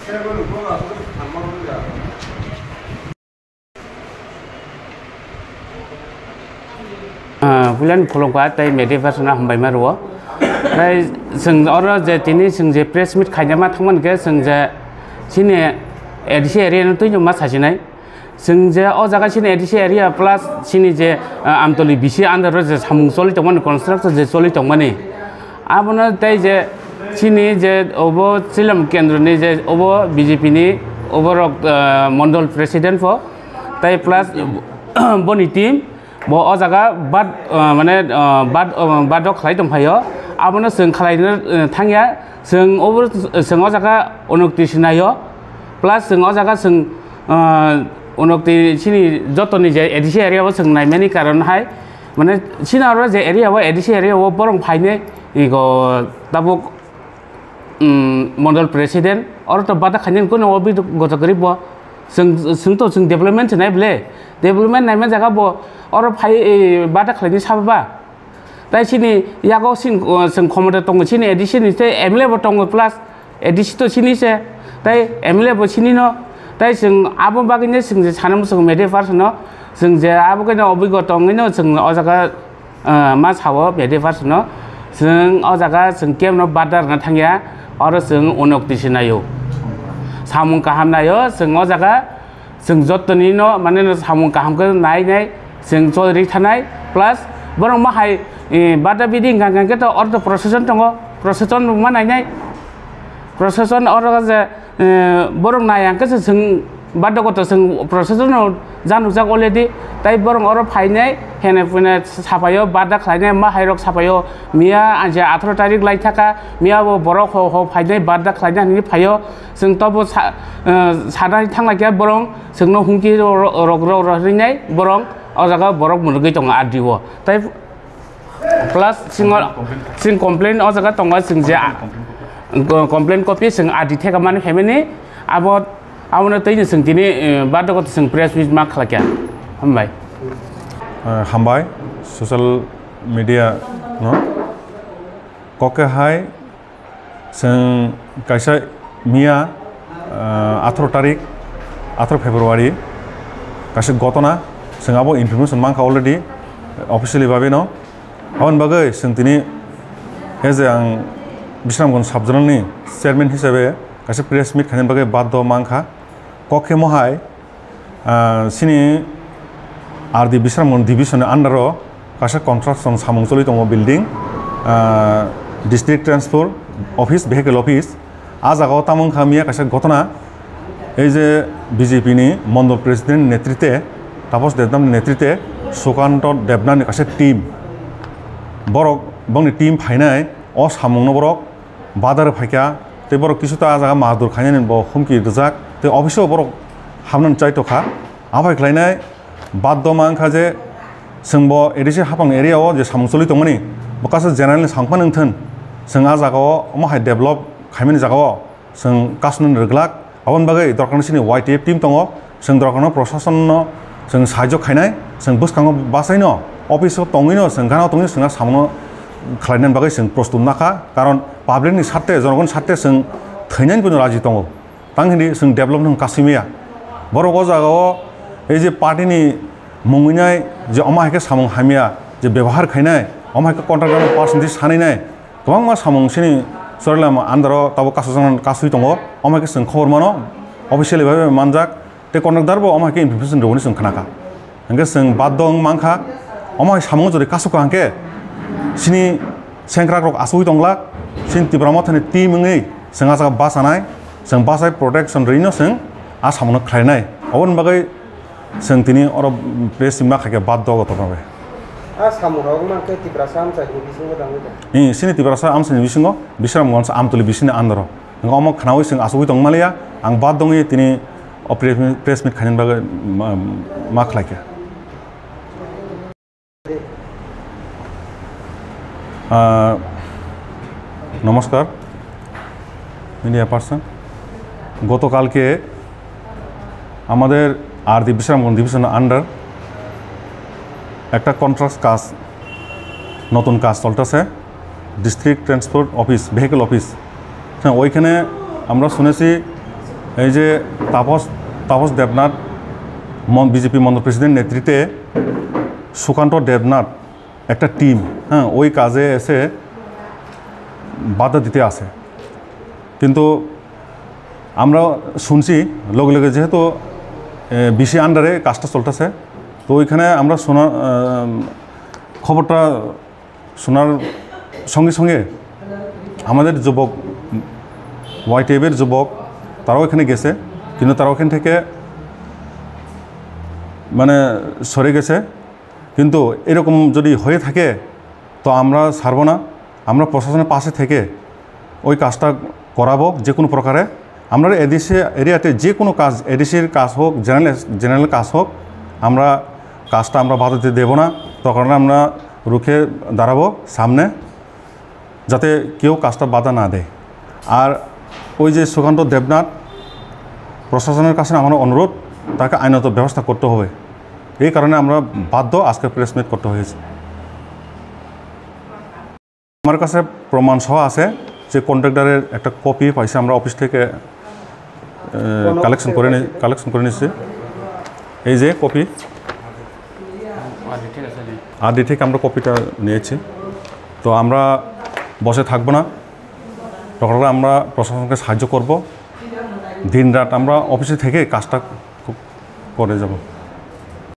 Bulan Polongka tay media version hambai marwo tay sing oro je tini sing je press meet khainama thangman ke sing je sini ADC area no tuju ma sasinai sing je o jaga sini ADC area plus sini je amtoli bisi under je samung soli tongman construction je soli tongmani abona tay je sini je obo silam kendra ni je obo BJP ni obo mondol president fo tay plus boni team bo o jaga bad mane bad dok khlai tong phayo abono sing khlaino thangya sing over sing o jaga onokti sinayo plus sing o jaga sing onokti sini jotoni je ADC area bo sing naimani karon hai mane sina ro je area bo ADC area bo borong phaine igo tabuk mondol president or to bada khanin ko no obi gotagri bo sing to sing development nai ble development nai ma jaga bo or phai bada khlani sababa tai sini yago sing khomode tong sini addition se MLA bo tong plus addition to sini se tai MLA bo sini no tai sing abo bagine sing je sanam sing media person no sing je abo ke no obigo tong no sing o jaga ma sawo media person no sing o jaga sing kem no badar na thangya or sing onok tisinayo samung kaham nayo sing o jaga sing jotoni no mane no samung kaham ke nai sing chori thanai plus borong ma hai bada biding gang ke to or to procession tongo procession ma nai procession or je borong nai ang ke sing bada ko to sing procession no janu jak already tai borong or phai nai hene pune sapayo bada khlainai ma hairok sapayo mia anje 18 tarik lai thaka mia bo borok ho phai nai bada khlainai ni phayo sing to bo sadai thangla ke borong sing no hungki rok rinai borong o jaga borok munugi tong adiwo tai plus sing complain o jaga tong sing je complain copy sing adi theka mani family abot amuna tai sing tini bada ko sing press with ma khlakya hambai social media no koke hai sing kaisa mia 18 tarik 18 February kaisa gotona sing abo information mangka already officially babe no abon bagai sing tini heze ang bisramgon subjournal ni chairman hisabe kaisa press meet khanin bagai baddo mangka kokhe mohai sini RD bisramgon division under kaisa construction samung choli tongo building district transport office vehicle office ajago tamung khamia kaisa gotona ei je BJP ni mondol president netritwe tapos dedam netritwe sukanto debnani kaisa team borok bangni team phainai o samung no borok badar phaikya te borok kisuta ajaga madur khainani bo humki rijak te office borok hamnan chaitokha abai khlainai baddo mangkha je singbo edisi hapang area o je samung choli tongmani bokasa general sangpanung thon sing ajaga o mohai develop khaimani jaga o sing kasnun reglak abon bagai dorkan sini YTF team tongo sing dorkan proshashan no sing sahajo khainai sing buskango basai no office tongi no sing gana tongi sing samno khlainan bagai sing prostun naka karon public ni satte jorogon satte sing thainan kuno raji tongo tanghini sing develop nang kasimia borogo jaga o ei je party ni munginai je omai ke samung hamia je ব্যবহার khainai omai ke contractor percentage sanai gobang ma samung sini sorlam andro tabo kasajan kasui tongo omai ke sing khobor mano officially babe manjak te contractor bo omai ke information rogoni sing khanaka angge sing baddong mangkha omai samung jori kasuka angke sini sengkrak rok asui tongla sin TTAADC mothani team ngai sing ajaga basanai sing basai protection rino sing a samung khlainai obon bagai sing tini oro press ma khake baddo goto babe samung rok man ke TTAADC am sai bisingo dangwe sini TTAADC am sai bisingo bisram gon am tuli bisine andro ngomo khnawi sing asui tongmalia ang baddongi tini press meet khanin bagai ma khlake নমস্কার media person গতকালকে আমাদের RD Bishramganj division under একটা contract কাজ নতুন কাজ চলতেছে district transport office vehicle office হ্যাঁ ওইখানে আমরা শুনেছি এই যে তাপস দেবনাথ বিজেপি মন্ডল প্রেসিডেন্ট নেতৃত্বে সুকান্ত দেবনাথ একটা টিম হ্যাঁ ওই কাজে এসে বাধা দিতে আসে, কিন্তু আমরা শুনছি লগে লগে যেহেতু বিসি আন্ডারে কাজটা চলতেছে, তো ওইখানে আমরা খবরটা শোনার সঙ্গে সঙ্গে আমাদের যুবক ওয়াইটিএফের যুবক তারাও এখানে গেছে, কিন্তু তারা ওখান থেকে মানে সরে গেছে। কিন্তু এরকম যদি হয়ে থাকে তো আমরা ছাড়ব না, আমরা প্রশাসনের পাশে থেকে ওই কাজটা করাবো যে কোনো প্রকারে। আমরা এডিসি এরিয়াতে যে কোনো কাজ, এডিসির কাজ হোক, জেনারেল কাজ হোক, আমরা কাজটা আমরা বাধা দিতে দেবো না। তখন আমরা রুখে দাঁড়াবো সামনে, যাতে কেউ কাজটা বাধা না দেয়। আর ওই যে সুকান্ত দেবনাথ, প্রশাসনের কাছে আমার অনুরোধ, তাকে আইনত ব্যবস্থা করতে হবে। এই কারণে আমরা বাধ্য আজকে প্রেস মিট করতে হয়েছে। আমার কাছে প্রমাণ সহ আছে যে কন্ট্রাক্টরের একটা কপি পাইছে, আমরা অফিস থেকে কালেকশন করে নিচ্ছি। এই যে কপি আরডি থেকে আমরা কপিটা নিয়েছি। তো আমরা বসে থাকবো না, তখন আমরা প্রশাসনকে সাহায্য করব। দিন রাত আমরা অফিসে থেকে কাজটা করে যাব।